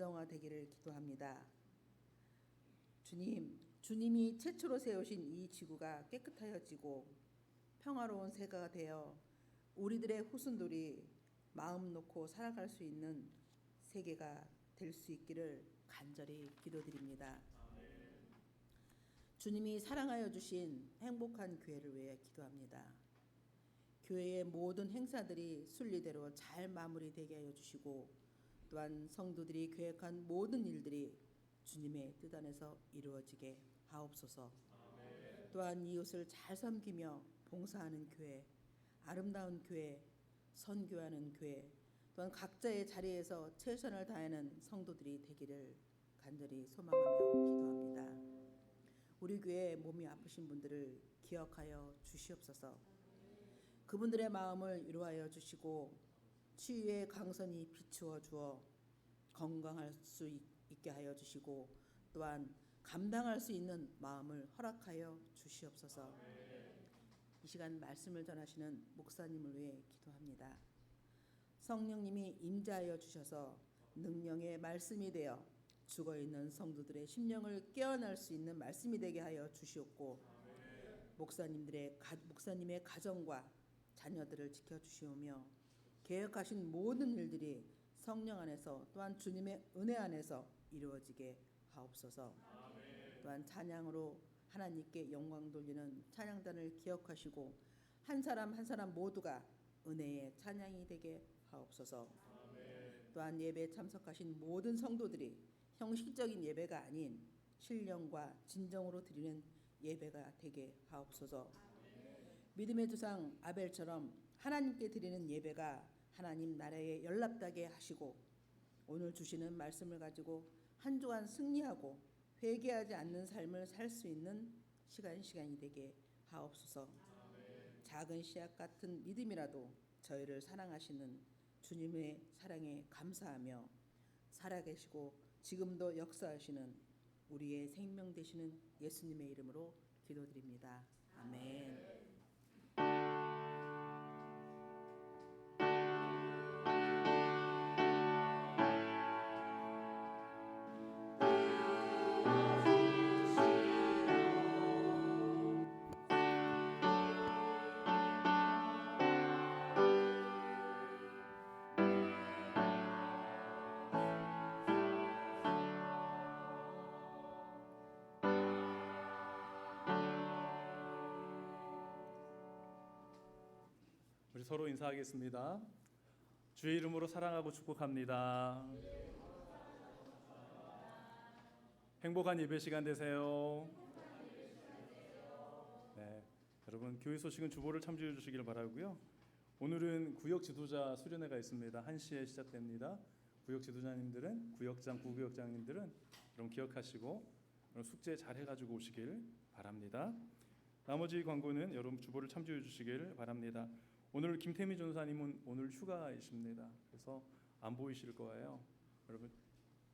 안정화되기를 기도합니다. 주님이 최초로 세우신 이 지구가 깨끗하여지고 평화로운 세계가 되어 우리들의 후손들이 마음 놓고 살아갈 수 있는 세계가 될 수 있기를 간절히 기도드립니다. 주님이 사랑하여 주신 행복한 교회를 위해 기도합니다. 교회의 모든 행사들이 순리대로 잘 마무리되게 하여 주시고 또한 성도들이 계획한 모든 일들이 주님의 뜻 안에서 이루어지게 하옵소서. 또한 이웃을 잘 섬기며 봉사하는 교회, 아름다운 교회, 선교하는 교회, 또한 각자의 자리에서 최선을 다하는 성도들이 되기를 간절히 소망하며 기도합니다. 우리 교회 몸이 아프신 분들을 기억하여 주시옵소서. 그분들의 마음을 위로하여 주시고 치유의 강선이 비추어 주어 건강할 수 있게 하여 주시고 또한 감당할 수 있는 마음을 허락하여 주시옵소서. 이 시간 말씀을 전하시는 목사님을 위해 기도합니다. 성령님이 임재하여 주셔서 능력의 말씀이 되어 죽어있는 성도들의 심령을 깨어날 수 있는 말씀이 되게 하여 주시옵고 목사님의 가정과 자녀들을 지켜주시오며 계획하신 모든 일들이 성령 안에서 또한 주님의 은혜 안에서 이루어지게 하옵소서. 또한 찬양으로 하나님께 영광 돌리는 찬양단을 기억하시고 한 사람 한 사람 모두가 은혜의 찬양이 되게 하옵소서. 또한 예배에 참석하신 모든 성도들이 형식적인 예배가 아닌 신령과 진정으로 드리는 예배가 되게 하옵소서. 믿음의 조상 아벨처럼 하나님께 드리는 예배가 하나님 나라에 연락되게 하시고 오늘 주시는 말씀을 가지고 한 주간 승리하고 회개하지 않는 삶을 살 수 있는 시간이 되게 하옵소서. 작은 씨앗 같은 믿음이라도 저희를 사랑하시는 주님의 사랑에 감사하며 살아계시고 지금도 역사하시는 우리의 생명 되시는 예수님의 이름으로 기도드립니다. 아멘. 우리 서로 인사하겠습니다. 주의 이름으로 사랑하고 축복합니다. 행복한 예배 시간 되세요. 네, 여러분 교회 소식은 주보를 참조해 주시길 바라고요. 오늘은 구역 지도자 수련회가 있습니다. 1시에 시작됩니다. 구역 지도자님들은 구역장, 부구역장님들은 여러분 기억하시고 여러분 숙제 잘 해가지고 오시길 바랍니다. 나머지 광고는 여러분 주보를 참조해 주시길 바랍니다. 오늘 김태미 전사님은 오늘 휴가이십니다. 그래서 안 보이실 거예요. 여러분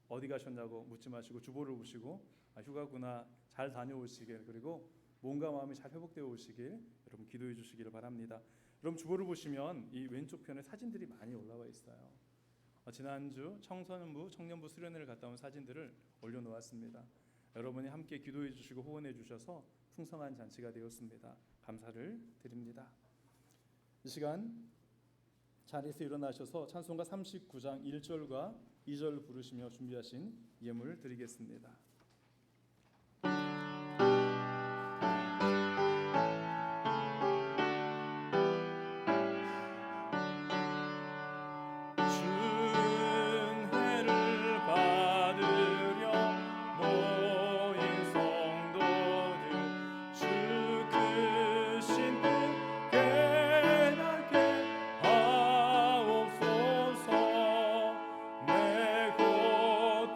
어디 가셨냐고 묻지 마시고 주보를 보시고 휴가구나 잘 다녀오시길 그리고 몸과 마음이 잘 회복되어 오시길 여러분 기도해 주시기를 바랍니다. 여러분 주보를 보시면 이 왼쪽 편에 사진들이 많이 올라와 있어요. 지난주 청소년부, 청년부 수련회를 갔다 온 사진들을 올려놓았습니다. 여러분이 함께 기도해 주시고 후원해 주셔서 풍성한 잔치가 되었습니다. 감사를 드립니다. 이 시간 자리에서 일어나셔서 찬송가 39장 1절과 2절 부르시며 준비하신 예물을 드리겠습니다.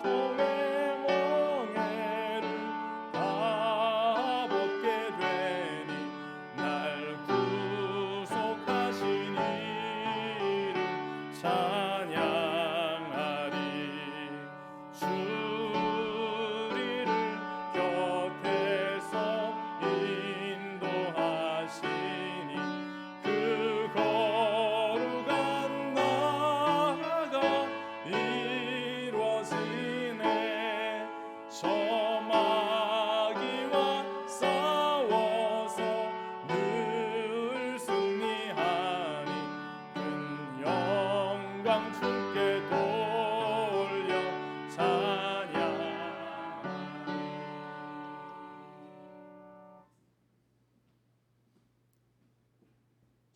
고통의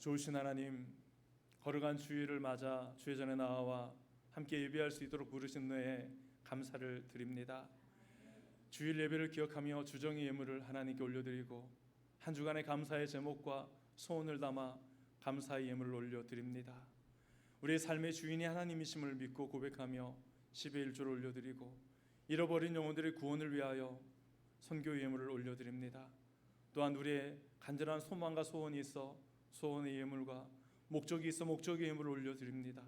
좋으신 하나님, 거룩한 주일을 맞아 주의 전에 나와 함께 예배할 수 있도록 부르신 은혜에 감사를 드립니다. 주일 예배를 기억하며 주정의 예물을 하나님께 올려드리고 한 주간의 감사의 제목과 소원을 담아 감사의 예물을 올려드립니다. 우리의 삶의 주인이 하나님이심을 믿고 고백하며 10의 1조를 올려드리고 잃어버린 영혼들의 구원을 위하여 선교 예물을 올려드립니다. 또한 우리의 간절한 소망과 소원이 있어 소원의 예물과 목적이 있어 목적의 예물을 올려드립니다.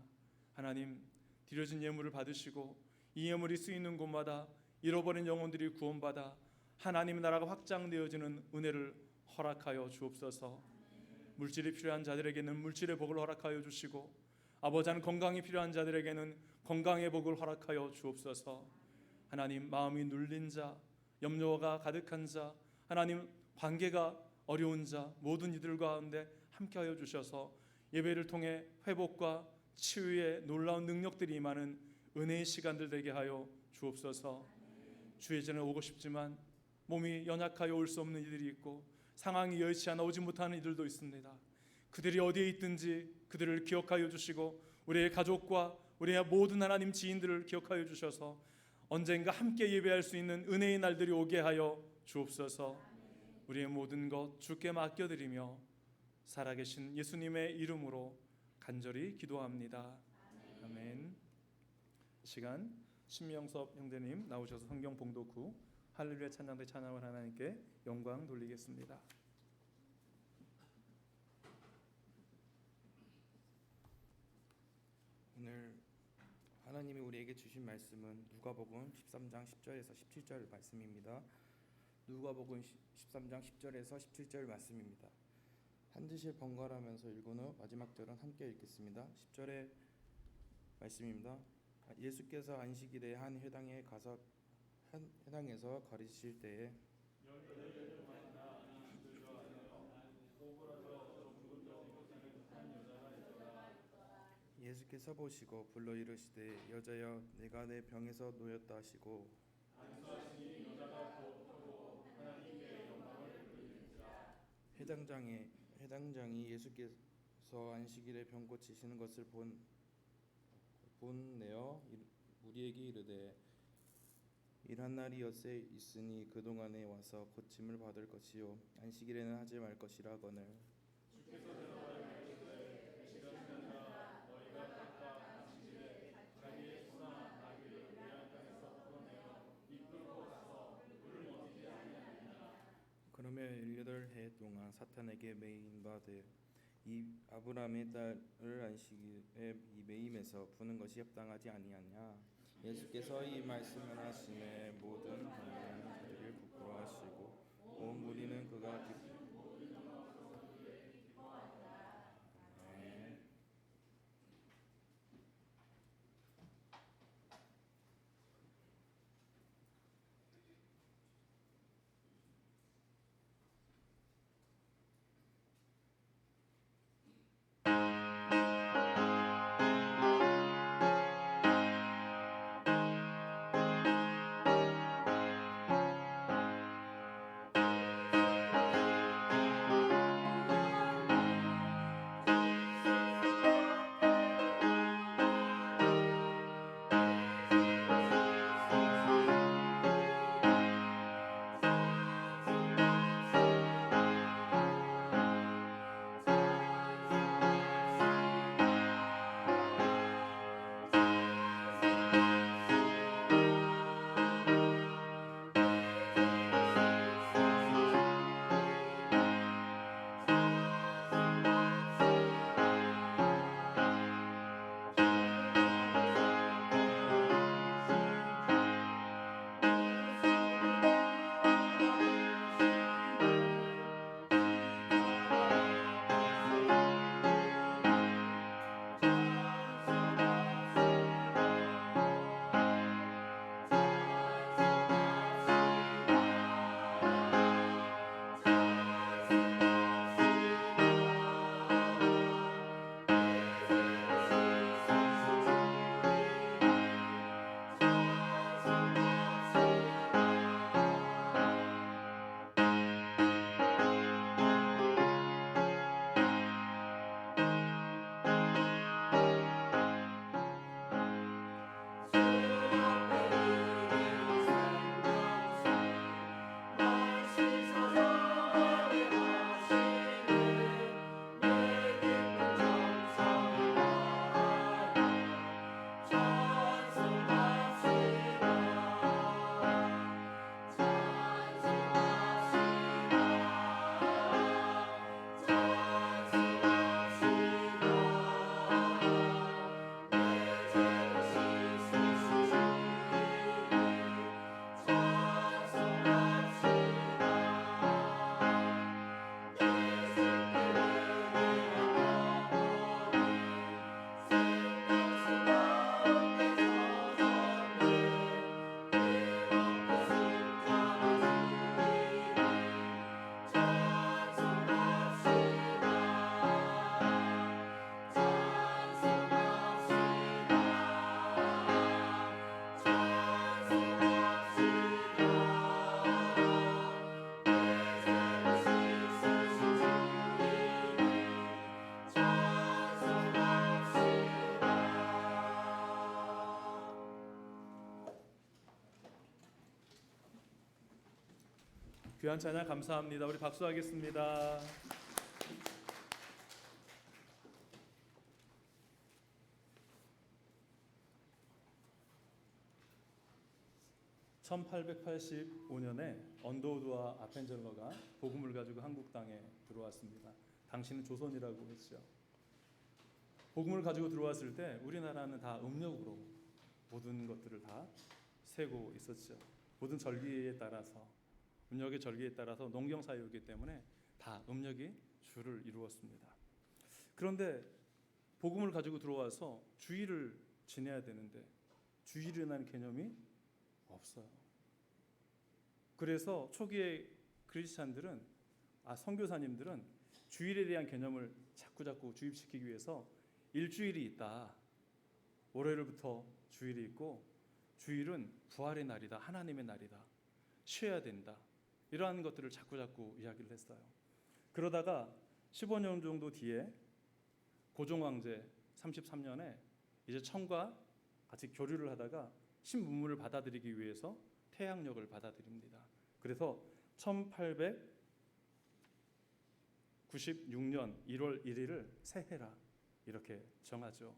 하나님, 드려진 예물을 받으시고 이 예물이 쓰이는 곳마다 잃어버린 영혼들이 구원받아 하나님의 나라가 확장되어지는 은혜를 허락하여 주옵소서. 물질이 필요한 자들에게는 물질의 복을 허락하여 주시고 아버지는 건강이 필요한 자들에게는 건강의 복을 허락하여 주옵소서. 하나님, 마음이 눌린 자, 염려가 가득한 자, 하나님 관계가 어려운 자 모든 이들 가운데 함께하여 주셔서 예배를 통해 회복과 치유의 놀라운 능력들이 임하는 은혜의 시간들 되게 하여 주옵소서. 주의 전에 오고 싶지만 몸이 연약하여 올 수 없는 이들이 있고 상황이 여의치 않아 오지 못하는 이들도 있습니다. 그들이 어디에 있든지 그들을 기억하여 주시고 우리의 가족과 우리의 모든 하나님 지인들을 기억하여 주셔서 언젠가 함께 예배할 수 있는 은혜의 날들이 오게 하여 주옵소서. 우리의 모든 것 주께 맡겨드리며 살아계신 예수님의 이름으로 간절히 기도합니다. 아멘. 이 시간 신명섭 형제님 나오셔서 성경 봉독 후 할렐루야 찬양대 찬양을 하나님께 영광 돌리겠습니다. 오늘 하나님이 우리에게 주신 말씀은 누가복음 13장 10절에서 17절 말씀입니다. 누가복음 13장 10절에서 17절 말씀입니다. 한 절씩 번갈아가면서 읽은 후 마지막 절은 함께 읽겠습니다. 10절의 말씀입니다. 예수께서 안식일에 한 회당에서 가르치실 때에 예수께서 보시고 불러 이르시되 여자여 내가 내 병에서 놓였다 하시고 회당장이 예수께서 안식일에 병 고치시는 것을 본내어 우리에게 이르되 일한 날이 엿새 있으니 그동안에 와서 고침을 받을 것이요 안식일에는 하지 말 것이라거늘 그러며 18해 동안 사탄에게 매인 바 돼 이 아브라함의 딸을 안식일에 매임에서 부는 것이 합당하지 아니하냐. 예수께서 이 말씀을 하심에 모든 관원은 그를 부끄러워하시고 온 무리는 그가 귀한 찬양 감사합니다. 우리 박수하겠습니다. (1885년에) 언더우드와 아펜젤러가 복음을 가지고 한국 땅에 들어왔습니다. 당시는 조선이라고 했죠. 복음을 가지고 들어왔을 때 우리나라는 다 음력으로 모든 것들을 다 세고 있었죠. 모든 절기에 따라서, 음력의 절기에 따라서 농경 사회이기 때문에 다 음력이 주를 이루었습니다. 그런데 복음을 가지고 들어와서 주일을 지내야 되는데 주일이라는 개념이 없어요. 그래서 초기의 크리스찬들은, 선교사님들은 주일에 대한 개념을 자꾸 주입시키기 위해서 일주일이 있다. 월요일부터 주일이 있고 주일은 부활의 날이다. 하나님의 날이다. 쉬어야 된다. 이러한 것들을 자꾸 이야기를 했어요. 그러다가 15년 정도 뒤에 고종 황제 33년에 이제 청과 같이 교류를 하다가 신문물을 받아들이기 위해서 태양력을 받아들입니다. 그래서 1896년 1월 1일을 새해라 이렇게 정하죠.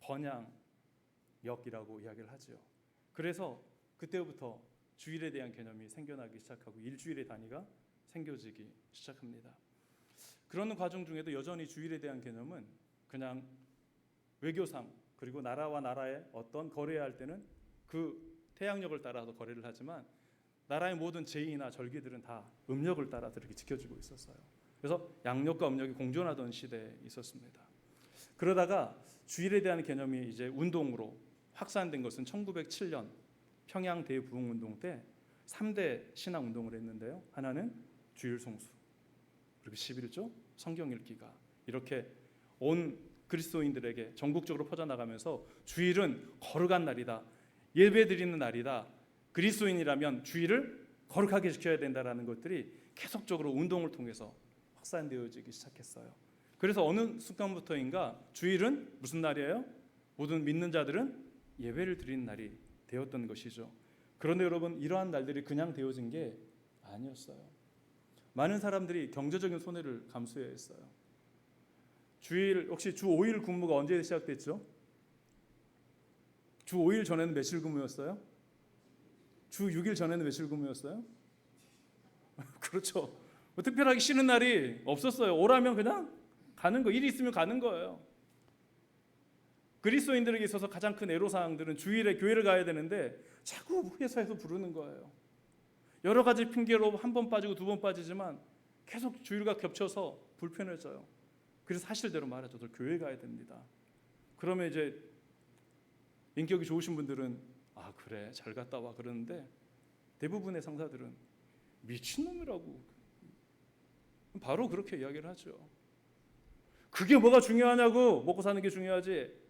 번양역이라고 이야기를 하죠. 그래서 그때부터 주일에 대한 개념이 생겨나기 시작하고 일주일의 단위가 생겨지기 시작합니다. 그런 과정 중에도 여전히 주일에 대한 개념은 그냥 외교상, 그리고 나라와 나라의 어떤 거래해야 할 때는 그 태양력을 따라서 거래를 하지만 나라의 모든 제의나 절기들은 다 음력을 따라서 이렇게 지켜지고 있었어요. 그래서 양력과 음력이 공존하던 시대에 있었습니다. 그러다가 주일에 대한 개념이 이제 운동으로 확산된 것은 1907년 평양 대부흥운동 때 3대 신앙 운동을 했는데요. 하나는 주일 성수, 그리고 11조, 성경 읽기가 이렇게 온 그리스도인들에게 전국적으로 퍼져나가면서 주일은 거룩한 날이다. 예배드리는 날이다. 그리스도인이라면 주일을 거룩하게 지켜야 된다라는 것들이 계속적으로 운동을 통해서 확산되어지기 시작했어요. 그래서 어느 순간부터인가 주일은 무슨 날이에요? 모든 믿는 자들은 예배를 드리는 날이 되었던 것이죠. 그런데 여러분, 이러한 날들이 그냥 되어진 게 아니었어요. 많은 사람들이 경제적인 손해를 감수해야 했어요. 주일, 혹시 주 5일 근무가 언제 시작됐죠? 주 5일 전에는 며칠 근무였어요? 주 6일 전에는 며칠 근무였어요? 그렇죠. 뭐 특별하게 쉬는 날이 없었어요. 오라면 그냥 가는 거, 일이 있으면 가는 거예요. 그리스도인들에게 있어서 가장 큰 애로사항들은 주일에 교회를 가야 되는데 자꾸 회사에서 부르는 거예요. 여러 가지 핑계로 한 번 빠지고 두 번 빠지지만 계속 주일과 겹쳐서 불편해져요. 그래서 사실대로 말하죠. 저 교회 가야 됩니다. 그러면 이제 인격이 좋으신 분들은 그래 잘 갔다 와 그러는데 대부분의 상사들은 미친놈이라고 바로 그렇게 이야기를 하죠. 그게 뭐가 중요하냐고, 먹고 사는 게 중요하지.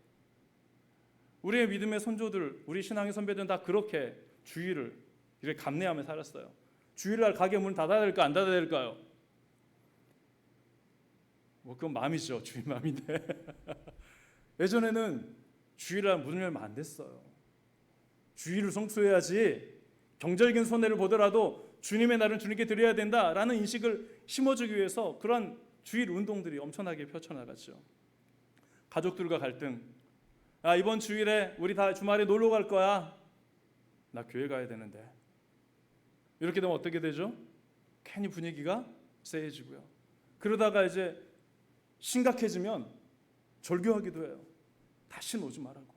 우리의 믿음의 선조들, 우리 신앙의 선배들은 다 그렇게 주일을 이렇게 감내하며 살았어요. 주일날 가게 문 닫아야 될까 안 닫아야 될까요? 뭐 그건 마음이죠. 주일 마음인데 예전에는 주일날 문을 열면 안 됐어요. 주일을 성수해야지. 경제적인 손해를 보더라도 주님의 날은 주님께 드려야 된다라는 인식을 심어주기 위해서 그런 주일 운동들이 엄청나게 펼쳐나갔죠. 가족들과 갈등. 이번 주일에 우리 다 주말에 놀러 갈 거야. 나 교회 가야 되는데. 이렇게 되면 어떻게 되죠? 괜히 분위기가 쎄해지고요. 그러다가 이제 심각해지면 절교하기도 해요. 다시는 오지 말라고.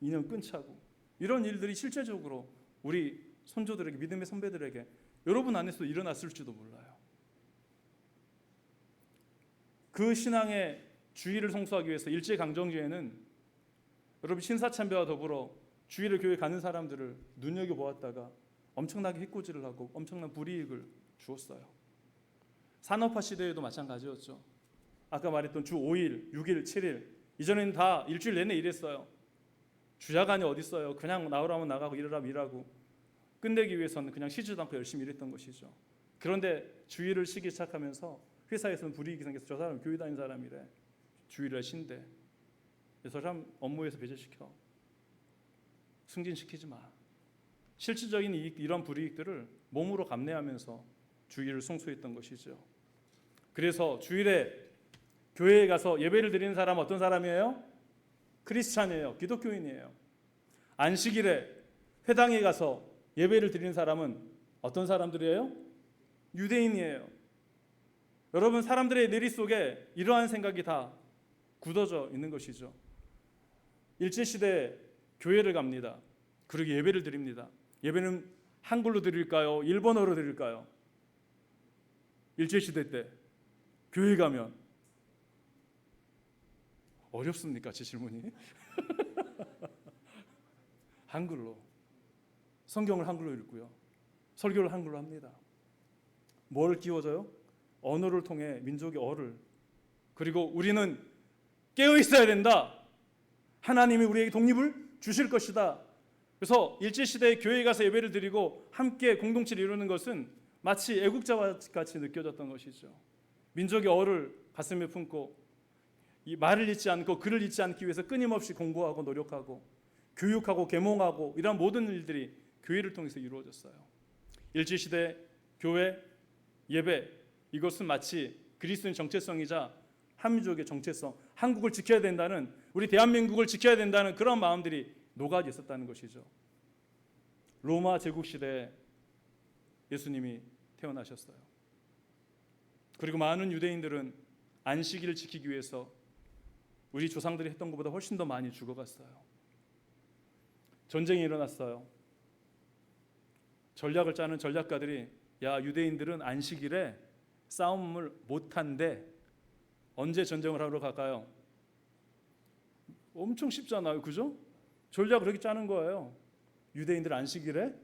인연 끊자고. 이런 일들이 실제적으로 우리 선조들에게, 믿음의 선배들에게 여러분 안에서도 일어났을지도 몰라요. 그 신앙의 주일을 성수하기 위해서 일제강점기에는 여러분 신사참배와 더불어 주일에 교회 가는 사람들을 눈여겨보았다가 엄청나게 해코지를 하고 엄청난 불이익을 주었어요. 산업화 시대에도 마찬가지였죠. 아까 말했던 주 5일, 6일, 7일 이전에는 다 일주일 내내 일했어요. 주야간이 어디 있어요. 그냥 나오라면 나가고 일하라면 일하고 끝내기 위해서는 그냥 쉬지도 않고 열심히 일했던 것이죠. 그런데 주일을 쉬기 시작하면서 회사에서는 불이익이 생겨서 저 사람 교회 다니는 사람이래. 주일에 쉰대. 저 사람 업무에서 배제시켜. 승진시키지 마. 실질적인 이런 불이익들을 몸으로 감내하면서 주일을 송수했던 것이죠. 그래서 주일에 교회에 가서 예배를 드리는 사람은 어떤 사람이에요? 크리스찬이에요. 기독교인이에요. 안식일에 회당에 가서 예배를 드리는 사람은 어떤 사람들이에요? 유대인이에요. 여러분, 사람들의 뇌리 속에 이러한 생각이 다 굳어져 있는 것이죠. 일제시대에 교회를 갑니다. 그리고 예배를 드립니다. 예배는 한글로 드릴까요? 일본어로 드릴까요? 일제시대 때 교회 가면 어렵습니까? 제 질문이. 한글로. 성경을 한글로 읽고요. 설교를 한글로 합니다. 뭘 끼워줘요? 언어를 통해 민족의 어를. 그리고 우리는 깨어 있어야 된다. 하나님이 우리에게 독립을 주실 것이다. 그래서 일제시대에 교회에 가서 예배를 드리고 함께 공동체를 이루는 것은 마치 애국자와 같이 느껴졌던 것이죠. 민족의 어를 가슴에 품고 이 말을 잊지 않고 글을 잊지 않기 위해서 끊임없이 공부하고 노력하고 교육하고 계몽하고 이런 모든 일들이 교회를 통해서 이루어졌어요. 일제시대 교회 예배, 이것은 마치 그리스도인 정체성이자 한민족의 정체성, 한국을 지켜야 된다는, 우리 대한민국을 지켜야 된다는 그런 마음들이 녹아 있었다는 것이죠. 로마 제국 시대에 예수님이 태어나셨어요. 그리고 많은 유대인들은 안식일을 지키기 위해서 우리 조상들이 했던 것보다 훨씬 더 많이 죽어갔어요. 전쟁이 일어났어요. 전략을 짜는 전략가들이 야, 유대인들은 안식일에 싸움을 못한대. 언제 전쟁을 하러 갈까요? 엄청 쉽잖아요. 그죠? 전략을 그렇게 짜는 거예요. 유대인들 안식일에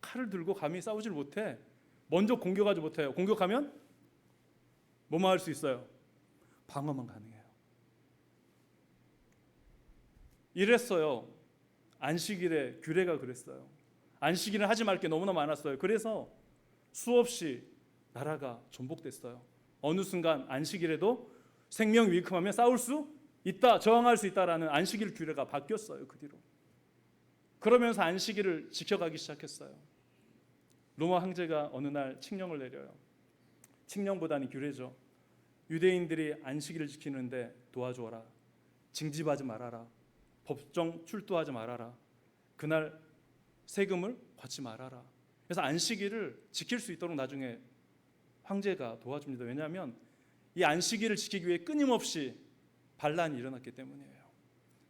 칼을 들고 감히 싸우질 못해. 먼저 공격하지 못해요. 공격하면 뭐만 할 수 있어요? 방어만 가능해요. 이랬어요. 안식일에 규례가 그랬어요. 안식일은 하지 말 게 너무나 많았어요. 그래서 수없이 나라가 전복됐어요. 어느 순간 안식일에도 생명 위급하면 싸울 수 있다, 저항할 수 있다라는 안식일 규례가 바뀌었어요. 그 뒤로. 그러면서 안식일을 지켜가기 시작했어요. 로마 황제가 어느 날 칙령을 내려요. 칙령보다는 규례죠. 유대인들이 안식일을 지키는데 도와줘라. 징집하지 말아라. 법정 출두하지 말아라. 그날 세금을 받지 말아라. 그래서 안식일을 지킬 수 있도록 나중에 황제가 도와줍니다. 왜냐하면 이 안식일을 지키기 위해 끊임없이 반란이 일어났기 때문이에요.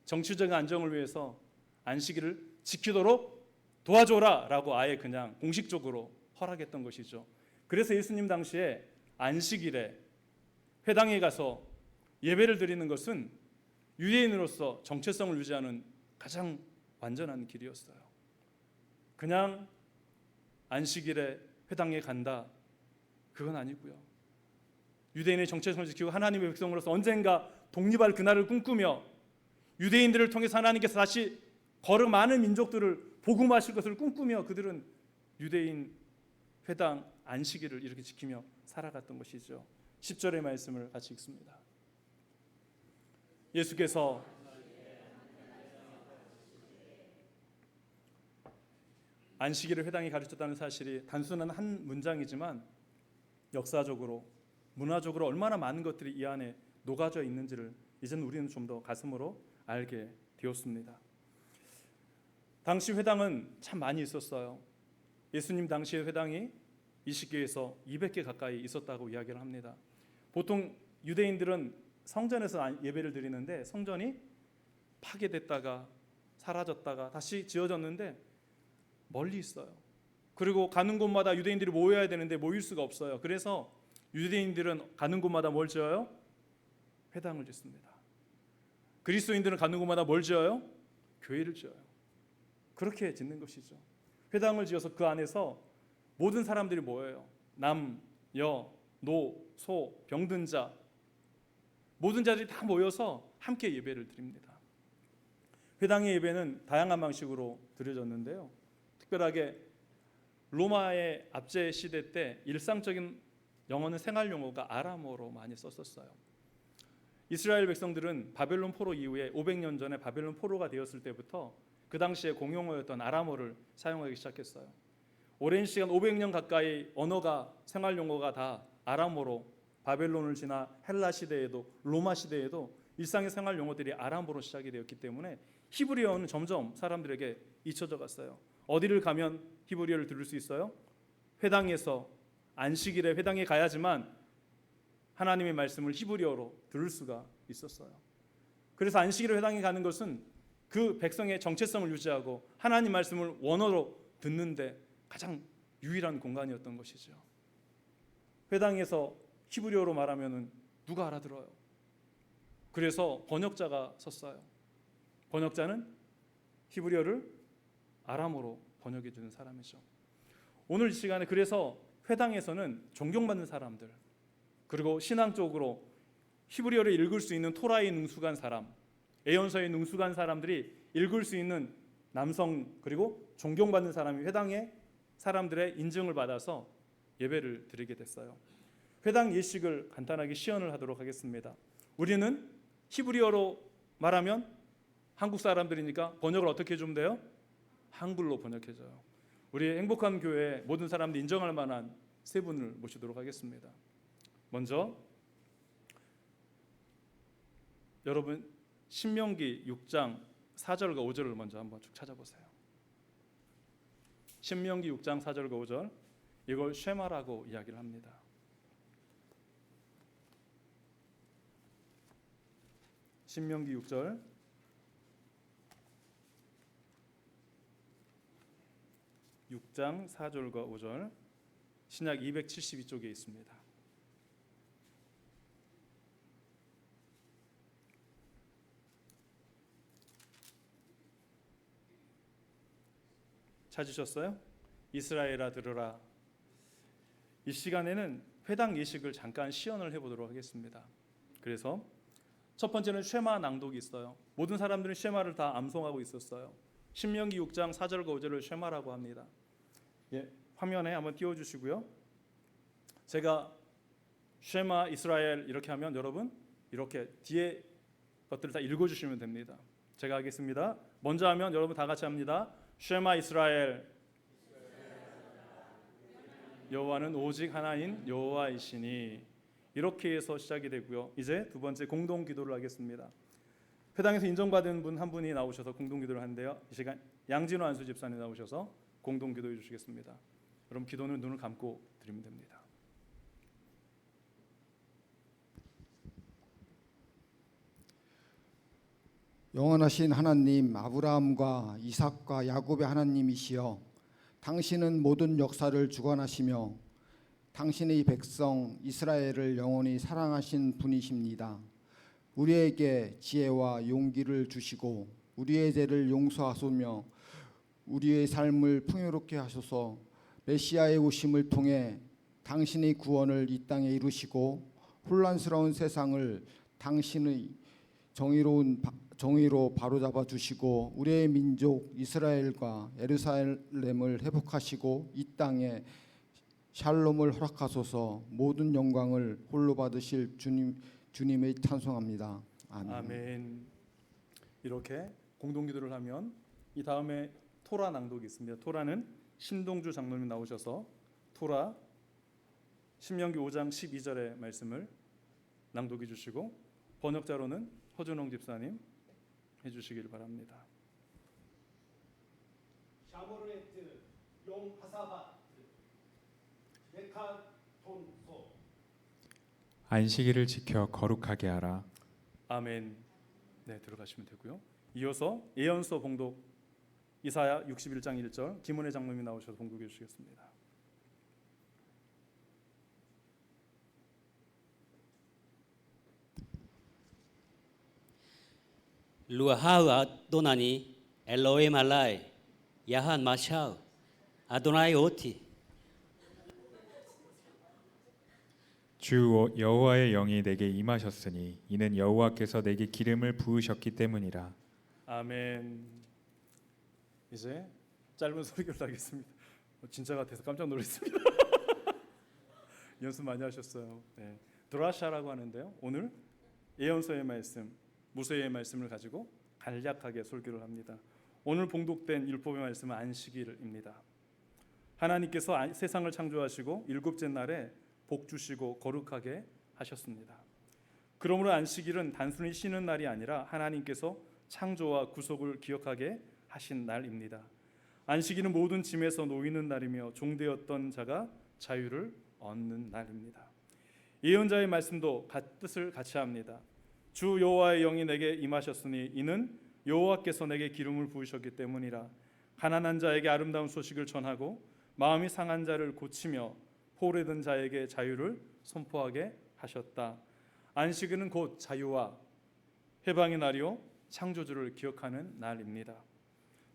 정치적인 안정을 위해서 안식일을 지키도록 도와줘라 라고 아예 그냥 공식적으로 허락했던 것이죠. 그래서 예수님 당시에 안식일에 회당에 가서 예배를 드리는 것은 유대인으로서 정체성을 유지하는 가장 완전한 길이었어요. 그냥 안식일에 회당에 간다, 그건 아니고요. 유대인의 정체성을 지키고 하나님의 백성으로서 언젠가 독립할 그날을 꿈꾸며 유대인들을 통해서 하나님께서 다시 거룩 많은 민족들을 복음하실 것을 꿈꾸며 그들은 유대인 회당 안식일을 이렇게 지키며 살아갔던 것이죠. 10절의 말씀을 같이 읽습니다. 예수께서 안식일을 회당에 가르쳤다는 사실이 단순한 한 문장이지만 역사적으로, 문화적으로 얼마나 많은 것들이 이 안에 녹아져 있는지를 이제는 우리는 좀 더 가슴으로 알게 되었습니다. 당시 회당은 참 많이 있었어요. 예수님 당시의 회당이 이 시기에서 200개 가까이 있었다고 이야기를 합니다. 보통 유대인들은 성전에서 예배를 드리는데 성전이 파괴됐다가 사라졌다가 다시 지어졌는데 멀리 있어요. 그리고 가는 곳마다 유대인들이 모여야 되는데 모일 수가 없어요. 그래서 유대인들은 가는 곳마다 뭘 지어요? 회당을 짓습니다. 그리스도인들은 가는 곳마다 뭘 지어요? 교회를 지어요. 그렇게 짓는 것이죠. 회당을 지어서 그 안에서 모든 사람들이 모여요. 남, 여, 노, 소, 병든 자, 모든 자들이 다 모여서 함께 예배를 드립니다. 회당의 예배는 다양한 방식으로 드려졌는데요. 특별하게 로마의 압제 시대 때 일상적인 영어는 생활 용어가 아람어로 많이 썼었어요. 이스라엘 백성들은 바벨론 포로 이후에 500년 전에 바벨론 포로가 되었을 때부터 그 당시에 공용어였던 아람어를 사용하기 시작했어요. 오랜 시간 500년 가까이 언어가 생활 용어가 다 아람어로 바벨론을 지나 헬라 시대에도 로마 시대에도 일상의 생활 용어들이 아람어로 시작이 되었기 때문에 히브리어는 점점 사람들에게 잊혀져 갔어요. 어디를 가면 히브리어를 들을 수 있어요? 회당에서 안식일에 회당에 가야지만 하나님의 말씀을 히브리어로 들을 수가 있었어요. 그래서 안식일에 회당에 가는 것은 그 백성의 정체성을 유지하고 하나님 말씀을 원어로 듣는데 가장 유일한 공간이었던 것이죠. 회당에서 히브리어로 말하면은 누가 알아들어요? 그래서 번역자가 섰어요. 번역자는 히브리어를 아람어로 번역해 주는 사람이죠. 오늘 이 시간에 그래서 회당에서는 존경받는 사람들, 그리고 신앙적으로 히브리어를 읽을 수 있는 토라에 능숙한 사람, 예언서에 능숙한 사람들이 읽을 수 있는 남성 그리고 존경받는 사람이 회당의 사람들의 인증을 받아서 예배를 드리게 됐어요. 회당 예식을 간단하게 시연을 하도록 하겠습니다. 우리는 히브리어로 말하면 한국 사람들이니까 번역을 어떻게 해주면 돼요? 한글로 번역해줘요. 우리 행복한 교회 모든 사람들이 인정할 만한 세 분을 모시도록 하겠습니다. 먼저 여러분 신명기 6장 4절과 5절을 먼저 한번 쭉 찾아보세요. 신명기 6장 4절과 5절, 이걸 쉐마라고 이야기를 합니다. 신명기 6장 4절과 5절, 신약 272쪽에 있습니다. 찾으셨어요? 이스라엘아 들으라. 이 시간에는 회당 예식을 잠깐 시연을 해보도록 하겠습니다. 그래서 첫 번째는 쉐마 낭독이 있어요. 모든 사람들은 쉐마를 다 암송하고 있었어요. 신명기 6장 4절과 5절을 쉐마라고 합니다. 화면에 한번 띄워주시고요. 제가 쉐마 이스라엘 이렇게 하면 여러분 이렇게 뒤에 것들을 다 읽어주시면 됩니다. 제가 하겠습니다. 먼저 하면 여러분 다 같이 합니다. 쉐마 이스라엘, 여호와는 오직 하나인 여호와이시니. 이렇게 해서 시작이 되고요. 이제 두 번째 공동 기도를 하겠습니다. 회당에서 인정받은 분 한 분이 나오셔서 공동 기도를 하는데요. 이 시간 양진호 안수 집사님 나오셔서 공동 기도해 주시겠습니다. 여러분 기도는 눈을 감고 드리면 됩니다. 영원하신 하나님, 아브라함과 이삭과 야곱의 하나님이시여, 당신은 모든 역사를 주관하시며 당신의 백성 이스라엘을 영원히 사랑하신 분이십니다. 우리에게 지혜와 용기를 주시고 우리의 죄를 용서하소며 우리의 삶을 풍요롭게 하소서. 메시아의 오심을 통해 당신의 구원을 이 땅에 이루시고 혼란스러운 세상을 당신의 정의로 바로잡아 주시고 우리의 민족 이스라엘과 예루살렘을 회복하시고 이 땅에 샬롬을 허락하소서. 모든 영광을 홀로 받으실 주님의 찬송합니다. 아멘. 아멘. 이렇게 공동 기도를 하면 이 다음에 토라 낭독이 있습니다. 토라는 신동주 장로님 나오셔서 토라 신명기 5장 12절의 말씀을 낭독해 주시고 번역자로는 허준홍 집사님 해주시길 바랍니다. 샤모르에트 용 하사바트 메카톤소. 안식일을 지켜 거룩하게 하라. 아멘. 네, 들어가시면 되고요. 이어서 예언서 봉독 이사야 61장 1절 김은혜 장로님이 나오셔서 봉독해 주시겠습니다. 루하우 아도나니 엘로임 알라이 야한 마샤우 아도나이 오티. 주 여호와의 영이 내게 임하셨으니 이는 여호와께서 내게 기름을 부으셨기 때문이라. 아멘. 이제 짧은 설교를 하겠습니다. 진짜 같아서 깜짝 놀랐습니다. 연습 많이 하셨어요. 네. 드라샤라고 하는데요. 오늘 예언서의 말씀, 모세의 말씀을 가지고 간략하게 설교를 합니다. 오늘 봉독된 율법의 말씀은 안식일입니다. 하나님께서 세상을 창조하시고 일곱째 날에 복 주시고 거룩하게 하셨습니다. 그러므로 안식일은 단순히 쉬는 날이 아니라 하나님께서 창조와 구속을 기억하게 하신 날입니다. 안식일은 모든 짐에서 놓이는 날이며 종되었던 자가 자유를 얻는 날입니다. 예언자의 말씀도 뜻을 같이 합니다. 주 여호와의 영이 내게 임하셨으니 이는 여호와께서 내게 기름을 부으셨기 때문이라. 가난한 자에게 아름다운 소식을 전하고 마음이 상한 자를 고치며 포로에 든 자에게 자유를 선포하게 하셨다. 안식일은 곧 자유와 해방의 날이요 창조주를 기억하는 날입니다.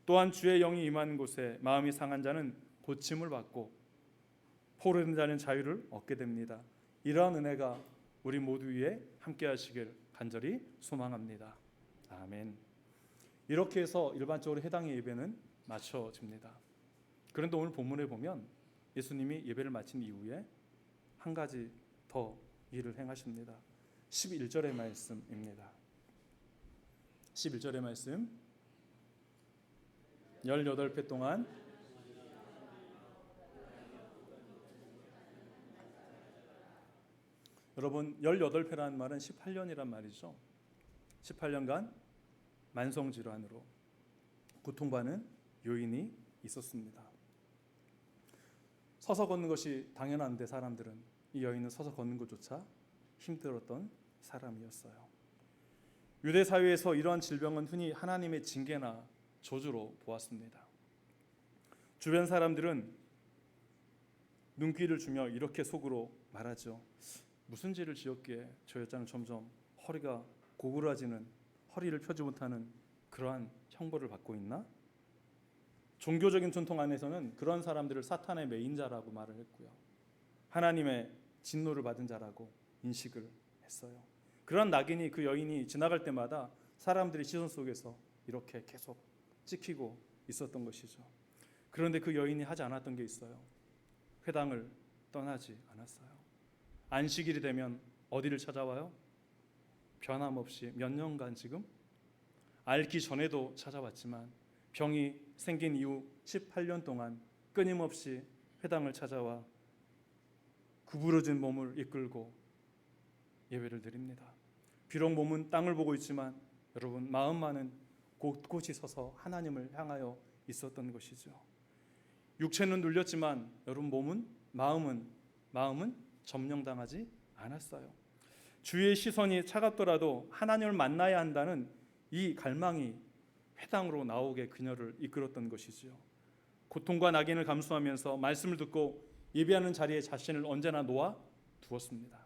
또한 주의 영이 임하는 곳에 마음이 상한 자는 고침을 받고 포로에 든 자는 자유를 얻게 됩니다. 이러한 은혜가 우리 모두 위에 함께 하시길 간절히 소망합니다. 아멘. 이렇게 해서 일반적으로 해당의 예배는 마쳐집니다. 그런데 오늘 본문에 보면 예수님이 예배를 마친 이후에 한 가지 더 일을 행하십니다. 11절의 말씀입니다. 11절의 말씀 18회 동안 여러분 18회라는 말은 18년이란 말이죠. 18년간 만성질환으로 고통받는 여인이 있었습니다. 서서 걷는 것이 당연한데 사람들은 이 여인은 서서 걷는 것조차 힘들었던 사람이었어요. 유대 사회에서 이러한 질병은 흔히 하나님의 징계나 저주로 보았습니다. 주변 사람들은 눈길을 주며 이렇게 속으로 말하죠. 무슨 죄를 지었기에 저 여자는 점점 허리가 고꾸라지는, 허리를 펴지 못하는 그러한 형벌을 받고 있나? 종교적인 전통 안에서는 그런 사람들을 사탄의 매인자라고 말을 했고요. 하나님의 진노를 받은 자라고 인식을 했어요. 그런 낙인이 그 여인이 지나갈 때마다 사람들의 시선 속에서 이렇게 계속 찍히고 있었던 것이죠. 그런데 그 여인이 하지 않았던 게 있어요. 회당을 떠나지 않았어요. 안식일이 되면 어디를 찾아와요? 변함없이 몇 년간 지금 앓기 전에도 찾아왔지만 병이 생긴 이후 18년 동안 끊임없이 회당을 찾아와 구부러진 몸을 이끌고 예배를 드립니다. 비록 몸은 땅을 보고 있지만 여러분 마음만은 곳곳이 서서 하나님을 향하여 있었던 것이죠. 육체는 눌렸지만 여러분 몸은 마음은 점령당하지 않았어요. 주의 시선이 차갑더라도 하나님을 만나야 한다는 이 갈망이 회당으로 나오게 그녀를 이끌었던 것이지요. 고통과 낙인을 감수하면서 말씀을 듣고 예배하는 자리에 자신을 언제나 놓아 두었습니다.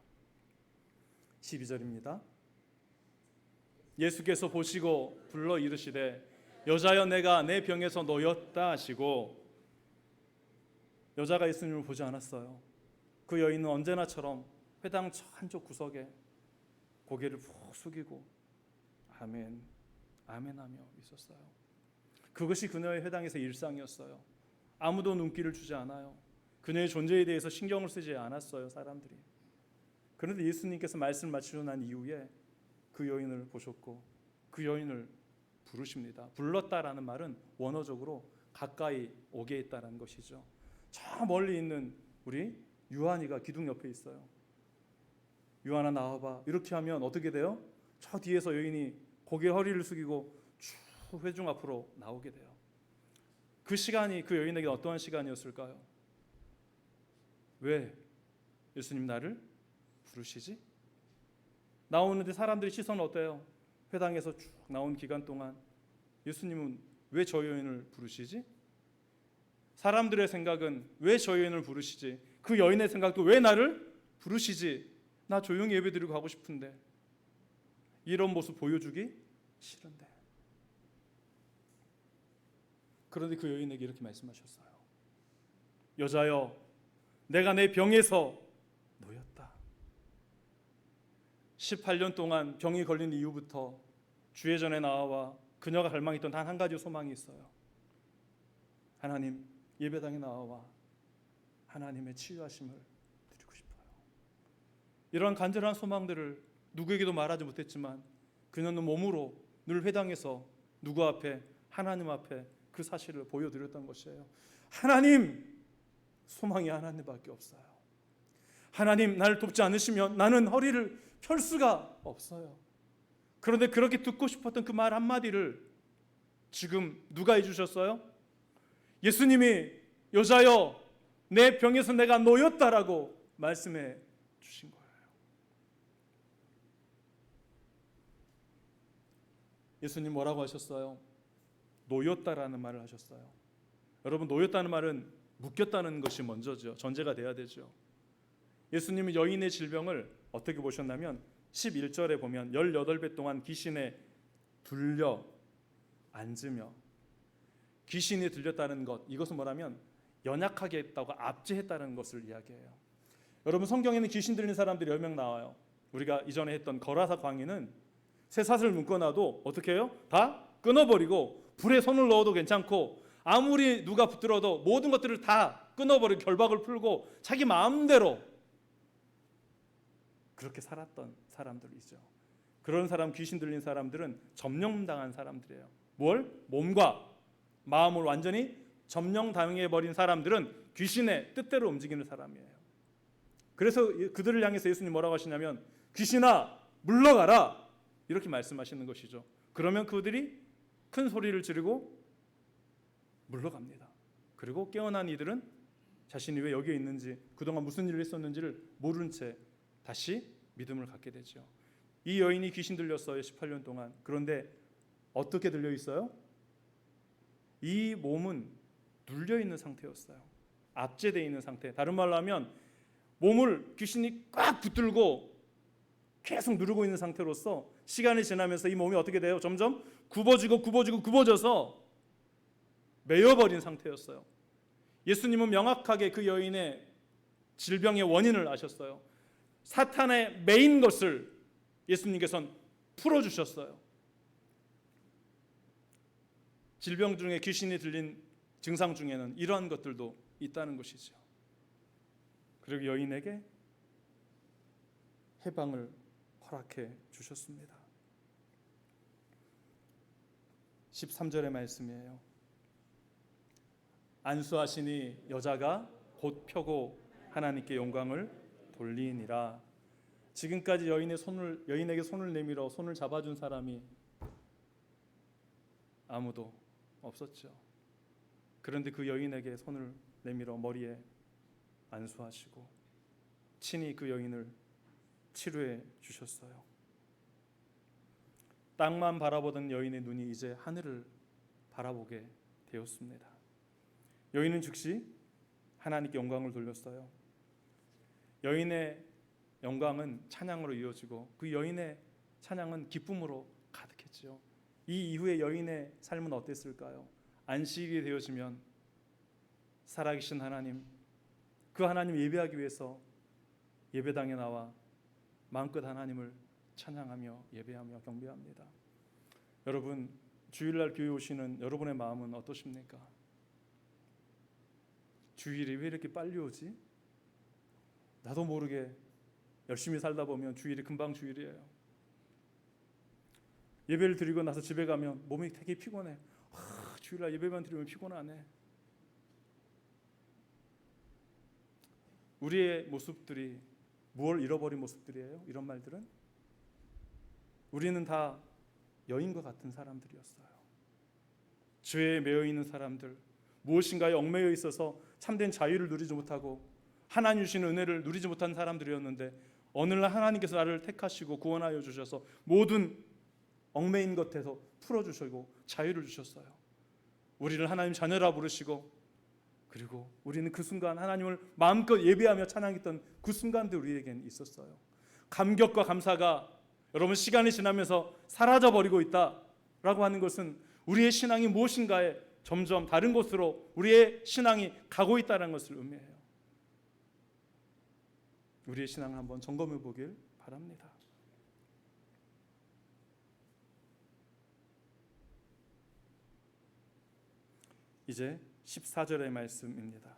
12절입니다. 예수께서 보시고 불러 이르시되 여자여 내가 내 병에서 놓였다 하시고 여자가 예수님을 보지 않았어요. 그 여인은 언제나처럼 회당 한쪽 구석에 고개를 푹 숙이고 아멘 아멘하며 있었어요. 그것이 그녀의 회당에서 일상이었어요. 아무도 눈길을 주지 않아요. 그녀의 존재에 대해서 신경을 쓰지 않았어요, 사람들이. 그런데 예수님께서 말씀을 마치고 난 이후에 그 여인을 보셨고 그 여인을 부르십니다. 불렀다라는 말은 원어적으로 가까이 오게 했다라는 것이죠. 저 멀리 있는 우리 유한이가 기둥 옆에 있어요. 유한아 나와봐. 이렇게 하면 어떻게 돼요? 저 뒤에서 여인이 고개 허리를 숙이고 쭉 회중 앞으로 나오게 돼요. 그 시간이 그 여인에게 어떠한 시간이었을까요? 왜 예수님 나를 부르시지? 나오는데 사람들의 시선은 어때요? 회당에서 쭉 나온 기간 동안 예수님은 왜 저 여인을 부르시지? 사람들의 생각은 왜 저 여인을 부르시지? 그 여인의 생각도 왜 나를 부르시지? 나 조용히 예배드리고 가고 싶은데 이런 모습 보여주기 싫은데. 그런데 그 여인에게 이렇게 말씀하셨어요. 여자여 내가 내 병에서 놓였다. 18년 동안 병이 걸린 이후부터 주의 전에 나와 그녀가 갈망했던 단 한 가지 소망이 있어요. 하나님 예배당에 나와 하나님의 치유하심을 드리고 싶어요. 이러한 간절한 소망들을 누구에게도 말하지 못했지만 그녀는 몸으로 늘 회당에서 누구 앞에? 하나님 앞에 그 사실을 보여드렸던 것이에요. 하나님 소망이 하나님밖에 없어요. 하나님 나를 돕지 않으시면 나는 허리를 펼 수가 없어요. 그런데 그렇게 듣고 싶었던 그 말 한마디를 지금 누가 해주셨어요? 예수님이 여자여 내 병에서 내가 놓였다라고 말씀해 주신 거예요. 예수님 뭐라고 하셨어요? 놓였다라는 말을 하셨어요. 여러분, 놓였다는 말은 묶였다는 것이 먼저죠. 전제가 돼야 되죠. 예수님은 여인의 질병을 어떻게 보셨냐면 11절에 보면 18배 동안 귀신에 들려 앉으며, 귀신이 들렸다는 것, 이것은 뭐라면 연약하게 했다고 압제했다는 것을 이야기해요. 여러분, 성경에는 귀신 들린 사람들이 10명 나와요. 우리가 이전에 했던 거라사 광인은 쇠사슬 묶어놔도 어떻게 해요? 다 끊어버리고 불에 손을 넣어도 괜찮고 아무리 누가 붙들어도 모든 것들을 다 끊어버리고 결박을 풀고 자기 마음대로 그렇게 살았던 사람들이죠. 그런 사람, 귀신 들린 사람들은 점령당한 사람들이에요. 뭘? 몸과 마음을 완전히 점령당해버린 사람들은 귀신의 뜻대로 움직이는 사람이에요. 그래서 그들을 향해서 예수님 뭐라고 하시냐면 귀신아 물러가라 이렇게 말씀하시는 것이죠. 그러면 그들이 큰 소리를 지르고 물러갑니다. 그리고 깨어난 이들은 자신이 왜 여기에 있는지, 그동안 무슨 일을 했었는지를 모른 채 다시 믿음을 갖게 되죠. 이 여인이 귀신 들렸어요. 18년 동안. 그런데 어떻게 들려 있어요? 이 몸은 눌려 있는 상태였어요. 압제되어 있는 상태. 다른 말로 하면 몸을 귀신이 꽉 붙들고 계속 누르고 있는 상태로서 시간이 지나면서 이 몸이 어떻게 돼요? 점점 굽어져서 메어버린 상태였어요. 예수님은 명확하게 그 여인의 질병의 원인을 아셨어요. 사탄의 메인 것을 예수님께서는 풀어주셨어요. 질병 중에 귀신이 들린 증상 중에는 이러한 것들도 있다는 것이죠. 그리고 여인에게 해방을 허락해 주셨습니다. 13절의 말씀이에요. 안수하시니 여자가 곧 펴고 하나님께 영광을 돌리니라. 지금까지 여인에게 손을 내밀어 손을 잡아준 사람이 아무도 없었죠. 그런데 그 여인에게 손을 내밀어 머리에 안수하시고 친히 그 여인을 치료해 주셨어요. 땅만 바라보던 여인의 눈이 이제 하늘을 바라보게 되었습니다. 여인은 즉시 하나님께 영광을 돌렸어요. 여인의 영광은 찬양으로 이어지고 그 여인의 찬양은 기쁨으로 가득했죠. 이 이후에 여인의 삶은 어땠을까요? 안식이 되어지면 살아계신 하나님, 그 하나님 예배하기 위해서 예배당에 나와 마음껏 하나님을 찬양하며 예배하며 경배합니다. 여러분, 주일날 교회 오시는 여러분의 마음은 어떠십니까? 주일이 왜 이렇게 빨리 오지? 나도 모르게 열심히 살다 보면 주일이 금방 주일이에요. 예배를 드리고 나서 집에 가면 몸이 되게 피곤해. 주일날 예배만 드리면 피곤하네. 우리의 모습들이 무엇을 잃어버린 모습들이에요? 이런 말들은 우리는 다 여인과 같은 사람들이었어요. 죄에 매여 있는 사람들, 무엇인가에 얽매여 있어서 참된 자유를 누리지 못하고 하나님 주신 은혜를 누리지 못한 사람들이었는데 어느 날 하나님께서 나를 택하시고 구원하여 주셔서 모든 얽매인 것에서 풀어주시고 자유를 주셨어요. 우리를 하나님 자녀라 부르시고, 그리고 우리는 그 순간 하나님을 마음껏 예배하며 찬양했던 그 순간도 우리에겐 있었어요. 감격과 감사가 여러분 시간이 지나면서 사라져버리고 있다라고 하는 것은 우리의 신앙이 무엇인가에 점점 다른 곳으로 우리의 신앙이 가고 있다는 것을 의미해요. 우리의 신앙을 한번 점검해 보길 바랍니다. 이제 14절의 말씀입니다.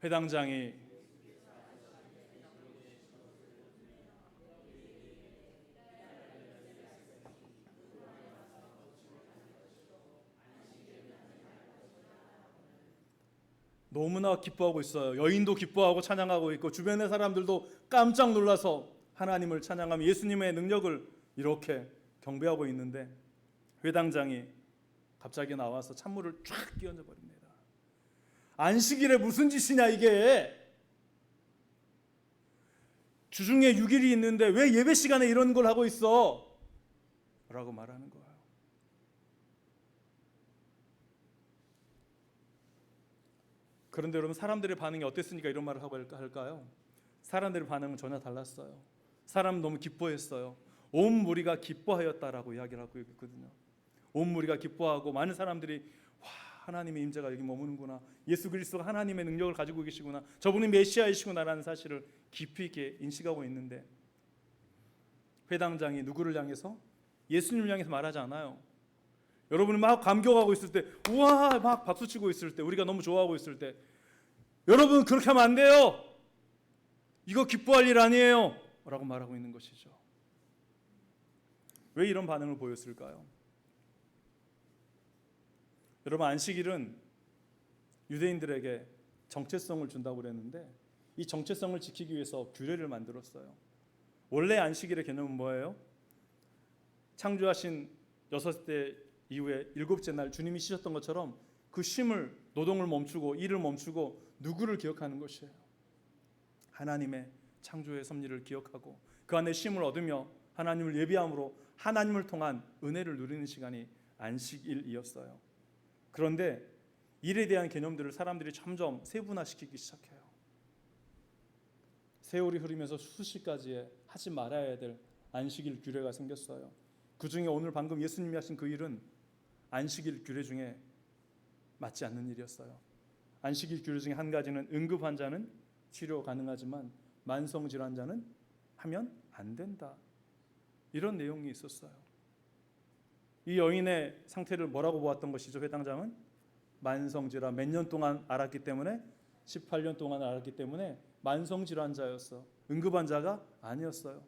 회당장이 너무나 기뻐하고 있어요. 여인도 기뻐하고 찬양하고 있고 주변의 사람들도 깜짝 놀라서 하나님을 찬양하며 예수님의 능력을 이렇게 경배하고 있는데 회당장이 갑자기 나와서 찬물을 쫙 끼얹어 버립니다. 안식일에 무슨 짓이냐 이게. 주중에 6일이 있는데 왜 예배 시간에 이런 걸 하고 있어? 라고 말하는 거예요. 그런데 여러분 사람들의 반응이 어땠으니까 이런 말을 하고 할까요? 사람들의 반응은 전혀 달랐어요. 사람 너무 기뻐했어요. 온 무리가 기뻐하였다라고 이야기를 하고 있거든요. 온 무리가 기뻐하고 많은 사람들이 와, 하나님의 임재가 여기 머무는구나. 예수 그리스도가 하나님의 능력을 가지고 계시구나. 저분이 메시아이시구나라는 사실을 깊이 있게 인식하고 있는데 회당장이 누구를 향해서? 예수님을 향해서 말하지 않아요. 여러분이 막 감격하고 있을 때, 우와 막 박수치고 있을 때, 우리가 너무 좋아하고 있을 때, 여러분 그렇게 하면 안 돼요. 이거 기뻐할 일 아니에요. 라고 말하고 있는 것이죠. 왜 이런 반응을 보였을까요? 여러분 안식일은 유대인들에게 정체성을 준다고 그랬는데 이 정체성을 지키기 위해서 규례를 만들었어요. 원래 안식일의 개념은 뭐예요? 창조하신 6대 이후에 7째 날 주님이 쉬셨던 것처럼 그 쉼을, 노동을 멈추고 일을 멈추고 누구를 기억하는 것이에요. 하나님의 창조의 섭리를 기억하고 그 안에 쉼을 얻으며 하나님을 예비함으로 하나님을 통한 은혜를 누리는 시간이 안식일이었어요. 그런데 일에 대한 개념들을 사람들이 점점 세분화시키기 시작해요. 세월이 흐르면서 수시까지의 하지 말아야 될 안식일 규례가 생겼어요. 그 중에 오늘 방금 예수님이 하신 그 일은 안식일 규례 중에 맞지 않는 일이었어요. 안식일 규례 중에 한 가지는 응급 환자는 치료 가능하지만 만성 질환자는 하면 안 된다. 이런 내용이 있었어요. 이 여인의 상태를 뭐라고 보았던 것이죠? 회당장은 만성 질환 몇 년 동안 알았기 때문에 18년 동안 알았기 때문에 만성 질환자였어. 응급 환자가 아니었어요.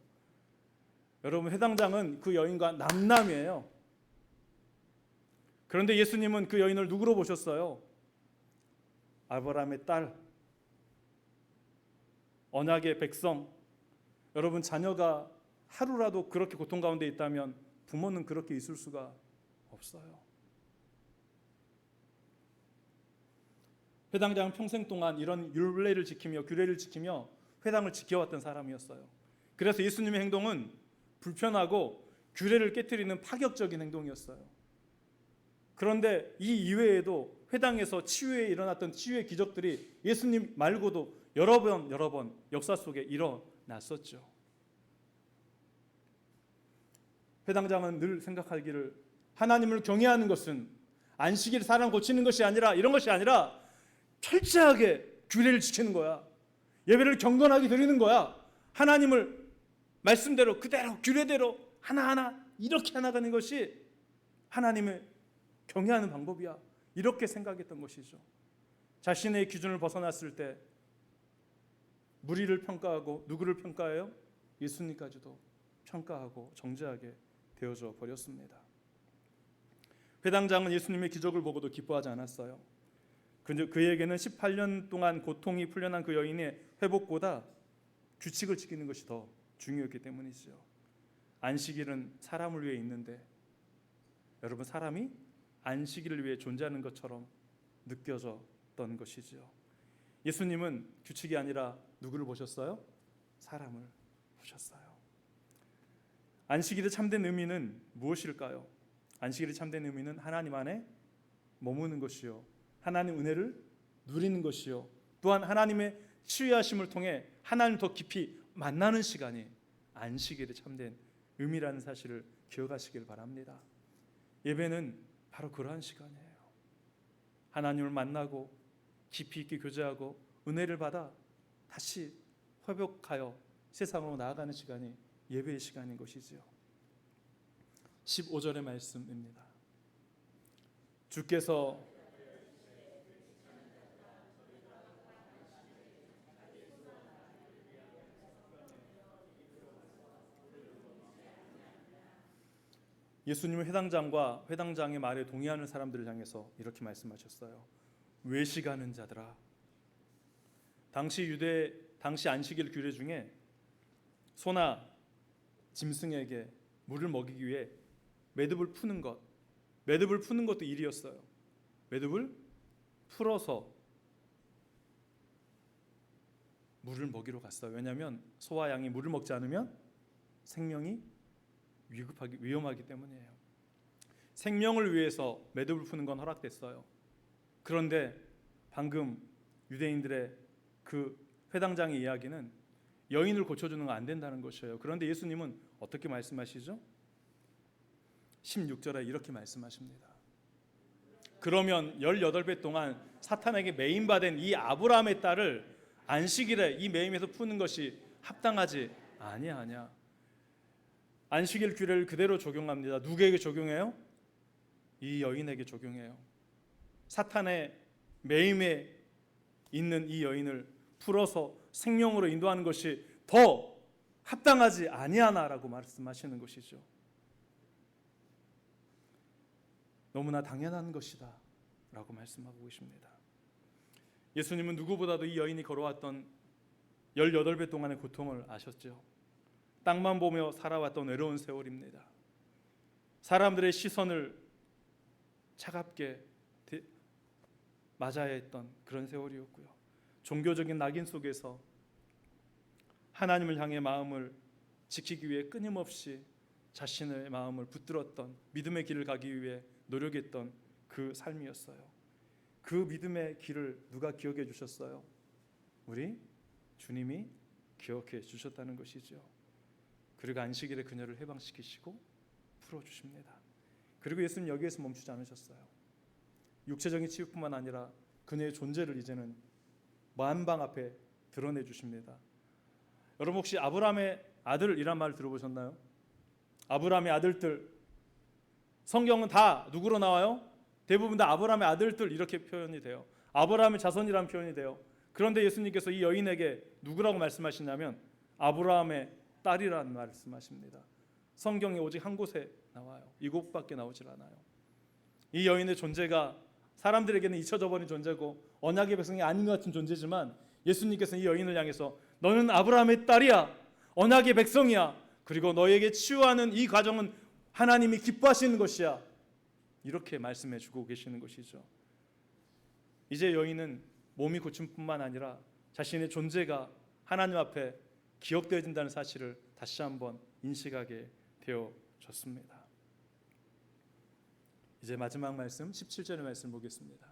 여러분 회당장은 그 여인과 남남이에요. 그런데 예수님은 그 여인을 누구로 보셨어요? 아브라함의 딸, 언약의 백성. 여러분 자녀가 하루라도 그렇게 고통 가운데 있다면 부모는 그렇게 있을 수가 없어요. 회당장은 평생 동안 이런 율례를 지키며 규례를 지키며 회당을 지켜왔던 사람이었어요. 그래서 예수님의 행동은 불편하고 규례를 깨트리는 파격적인 행동이었어요. 그런데 이 이외에도 회당에서 치유에 일어났던 치유의 기적들이 예수님 말고도 여러 번 역사 속에 일어났었죠. 회당장은 늘 생각하기를 하나님을 경외하는 것은 안식일 사람 고치는 것이 아니라 이런 것이 아니라 철저하게 규례를 지키는 거야. 예배를 경건하게 드리는 거야. 하나님을 말씀대로 그대로 규례대로 하나하나 이렇게 나가는 것이 하나님을 경외하는 방법이야. 이렇게 생각했던 것이죠. 자신의 기준을 벗어났을 때 무리를 평가하고 누구를 평가해요? 예수님까지도 평가하고 정죄하게 되어져 버렸습니다. 회당장은 예수님의 기적을 보고도 기뻐하지 않았어요. 그에게는 18년 동안 고통이 풀려난 그 여인의 회복보다 규칙을 지키는 것이 더 중요했기 때문이죠. 안식일은 사람을 위해 있는데 여러분 사람이 안식일을 위해 존재하는 것처럼 느껴졌던 것이죠. 예수님은 규칙이 아니라 누구를 보셨어요? 사람을 보셨어요. 안식일의 참된 의미는 무엇일까요? 안식일의 참된 의미는 하나님 안에 머무는 것이요, 하나님 은혜를 누리는 것이요, 또한 하나님의 치유하심을 통해 하나님을 더 깊이 만나는 시간이 안식일의 참된 의미라는 사실을 기억하시길 바랍니다. 예배는 바로 그러한 시간이에요. 하나님을 만나고 깊이 있게 교제하고 은혜를 받아 다시 회복하여 세상으로 나아가는 시간이 예배의 시간인 것이지요. 15절의 말씀입니다. 주께서 예수님은 회당장과 회당장의 말에 동의하는 사람들을 향해서 이렇게 말씀하셨어요. 외식하는 자들아 당시 안식일 규례 중에 소나 짐승에게 물을 먹이기 위해 매듭을 푸는 것도 일이었어요. 매듭을 풀어서 물을 먹이러 갔어요. 왜냐하면 소와 양이 물을 먹지 않으면 생명이 위험하기 때문이에요. 생명을 위해서 매듭을 푸는 건 허락됐어요. 그런데 방금 유대인들의 그 회당장의 이야기는 여인을 고쳐주는 건 안 된다는 것이에요. 그런데 예수님은 어떻게 말씀하시죠? 16절에 이렇게 말씀하십니다. 그러면 18배 동안 사탄에게 매임받은 이 아브라함의 딸을 안식일에 이 매임에서 푸는 것이 합당하지 아니하냐. 안식일 규례를 그대로 적용합니다. 누구에게 적용해요? 이 여인에게 적용해요. 사탄의 매임에 있는 이 여인을 풀어서 생명으로 인도하는 것이 더 합당하지 아니하나라고 말씀하시는 것이죠. 너무나 당연한 것이다 라고 말씀하고 계십니다. 예수님은 누구보다도 이 여인이 걸어왔던 18배 동안의 고통을 아셨죠. 땅만 보며 살아왔던 외로운 세월입니다. 사람들의 시선을 차갑게 맞아야 했던 그런 세월이었고요. 종교적인 낙인 속에서 하나님을 향해 마음을 지키기 위해 끊임없이 자신의 마음을 붙들었던, 믿음의 길을 가기 위해 노력했던 그 삶이었어요. 그 믿음의 길을 누가 기억해 주셨어요? 우리 주님이 기억해 주셨다는 것이죠. 그리고 안식일에 그녀를 해방시키시고 풀어주십니다. 그리고 예수님 여기에서 멈추지 않으셨어요. 육체적인 치유뿐만 아니라 그녀의 존재를 이제는 만방 앞에 드러내 주십니다. 여러분 혹시 아브라함의 아들이란 말 들어보셨나요? 아브라함의 아들들, 성경은 다 누구로 나와요? 대부분 다 아브라함의 아들들 이렇게 표현이 돼요. 아브라함의 자손이라는 표현이 돼요. 그런데 예수님께서 이 여인에게 누구라고 말씀하시냐면 아브라함의 딸이라는 말씀하십니다. 성경에 오직 한 곳에 나와요. 이곳밖에 나오질 않아요. 이 여인의 존재가 사람들에게는 잊혀져 버린 존재고 언약의 백성이 아닌 것 같은 존재지만 예수님께서는 이 여인을 향해서 너는 아브라함의 딸이야, 언약의 백성이야, 그리고 너에게 치유하는 이 과정은 하나님이 기뻐하시는 것이야, 이렇게 말씀해 주고 계시는 것이죠. 이제 여인은 몸이 고침뿐만 아니라 자신의 존재가 하나님 앞에 기억되어진다는 사실을 다시 한번 인식하게 되어졌습니다. 이제 마지막 말씀 17절의 말씀 보겠습니다.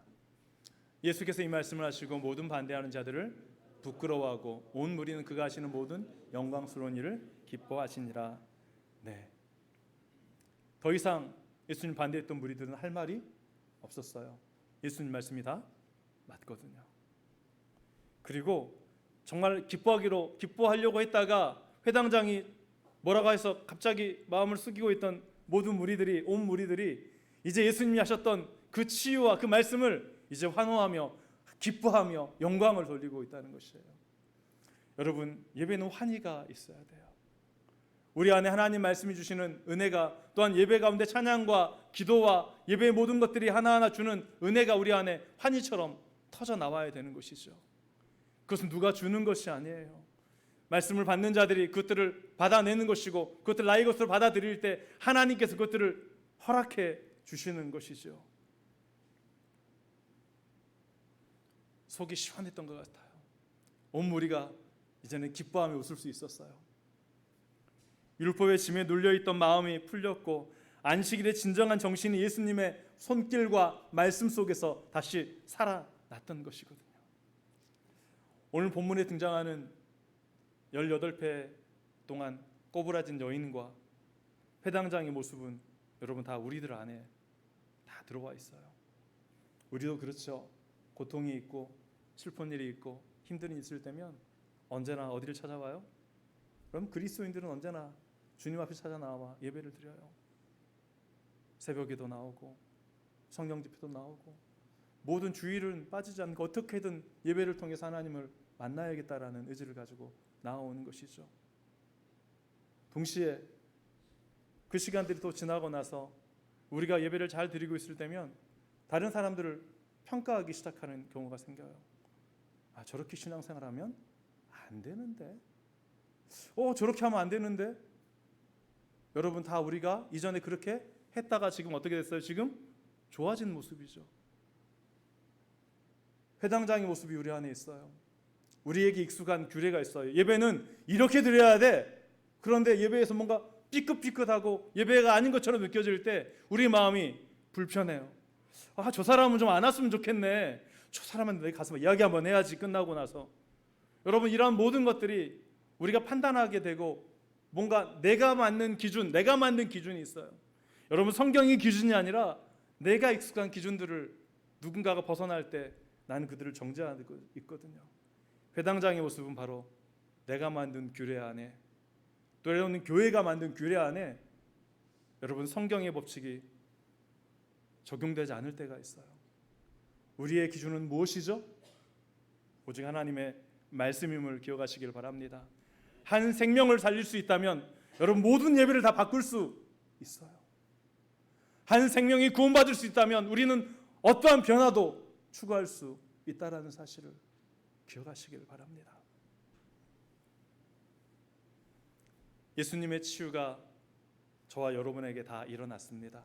예수께서 이 말씀을 하시고 모든 반대하는 자들을 부끄러워하고 온 무리는 그가 하시는 모든 영광스러운 일을 기뻐하시니라. 네. 더 이상 예수님 반대했던 무리들은 할 말이 없었어요. 예수님 말씀이 다 맞거든요. 그리고 정말 기뻐하려고 했다가 회당장이 뭐라고 해서 갑자기 마음을 숙이고 있던 모든 무리들이, 온 무리들이 이제 예수님이 하셨던 그 치유와 그 말씀을 이제 환호하며 기뻐하며 영광을 돌리고 있다는 것이에요. 여러분, 예배는 환희가 있어야 돼요. 우리 안에 하나님 말씀이 주시는 은혜가, 또한 예배 가운데 찬양과 기도와 예배의 모든 것들이 하나하나 주는 은혜가 우리 안에 환희처럼 터져 나와야 되는 것이죠. 그것은 누가 주는 것이 아니에요. 말씀을 받는 자들이 그것들을 받아내는 것이고 그것들 나의 것으로 받아들일 때 하나님께서 그것들을 허락해 주시는 것이죠. 속이 시원했던 것 같아요. 온 무리가 이제는 기뻐하며 웃을 수 있었어요. 율법의 짐에 눌려있던 마음이 풀렸고 안식일의 진정한 정신이 예수님의 손길과 말씀 속에서 다시 살아났던 것이거든요. 오늘 본문에 등장하는 18배 동안 꼬부라진 여인과 회당장의 모습은 여러분 다 우리들 안에 다 들어와 있어요. 우리도 그렇죠. 고통이 있고 슬픈 일이 있고 힘든 일이 있을 때면 언제나 어디를 찾아와요? 그럼 그리스도인들은 언제나 주님 앞에 찾아 나와 예배를 드려요. 새벽에도 나오고 성경 집회도 나오고 모든 주일은 빠지지 않고 어떻게든 예배를 통해서 하나님을 만나야겠다라는 의지를 가지고 나아오는 것이죠. 동시에 그 시간들이 또 지나고 나서 우리가 예배를 잘 드리고 있을 때면 다른 사람들을 평가하기 시작하는 경우가 생겨요. 저렇게 신앙생활하면 안 되는데, 저렇게 하면 안 되는데. 여러분, 다 우리가 이전에 그렇게 했다가 지금 어떻게 됐어요? 지금 좋아진 모습이죠. 회당장의 모습이 우리 안에 있어요. 우리에게 익숙한 규례가 있어요. 예배는 이렇게 드려야 돼. 그런데 예배에서 뭔가 삐끗삐끗하고 예배가 아닌 것처럼 느껴질 때 우리 마음이 불편해요. 저 사람은 좀 안 왔으면 좋겠네. 저 사람한테 가서 이야기 한번 해야지, 끝나고 나서. 여러분, 이러한 모든 것들이 우리가 판단하게 되고 뭔가 내가 만든 기준이 있어요. 여러분, 성경이 기준이 아니라 내가 익숙한 기준들을 누군가가 벗어날 때 나는 그들을 정죄하고 있거든요. 회당장의 모습은 바로 내가 만든 규례 안에, 또 여러분 교회가 만든 규례 안에 여러분 성경의 법칙이 적용되지 않을 때가 있어요. 우리의 기준은 무엇이죠? 오직 하나님의 말씀임을 기억하시길 바랍니다. 한 생명을 살릴 수 있다면 여러분 모든 예배를 다 바꿀 수 있어요. 한 생명이 구원받을 수 있다면 우리는 어떠한 변화도 추구할 수 있다라는 사실을 기억하시길 바랍니다. 예수님의 치유가 저와 여러분에게 다 일어났습니다.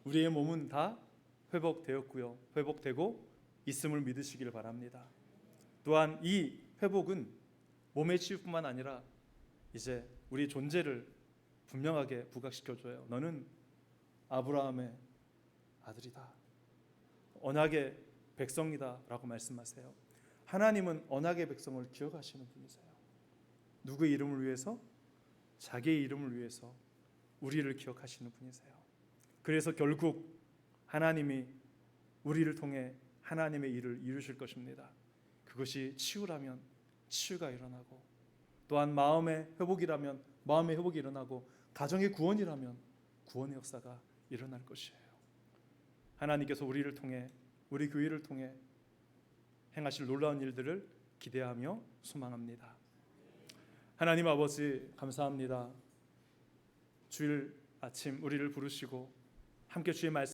우리의 몸은 다 회복되었고요. 회복되고 있음을 믿으시길 바랍니다. 또한 이 회복은 몸의 치유뿐만 아니라 이제 우리 존재를 분명하게 부각시켜줘요. 너는 아브라함의 아들이다. 언약의 백성이다 라고 말씀하세요. 하나님은 언약의 백성을 기억하시는 분이세요. 누구의 이름을 위해서? 자기의 이름을 위해서 우리를 기억하시는 분이세요. 그래서 결국 하나님이 우리를 통해 하나님의 일을 이루실 것입니다. 그것이 치유라면 치유가 일어나고, 또한 마음의 회복이라면 마음의 회복이 일어나고, 가정의 구원이라면 구원의 역사가 일어날 것이에요. 하나님께서 우리를 통해, 우리 교회를 통해 행하실 놀라운 일들을 기대하며 소망합니다. 하나님 아버지, 감사합니다. 주일 아침 우리를 부르시고 함께 주의 말씀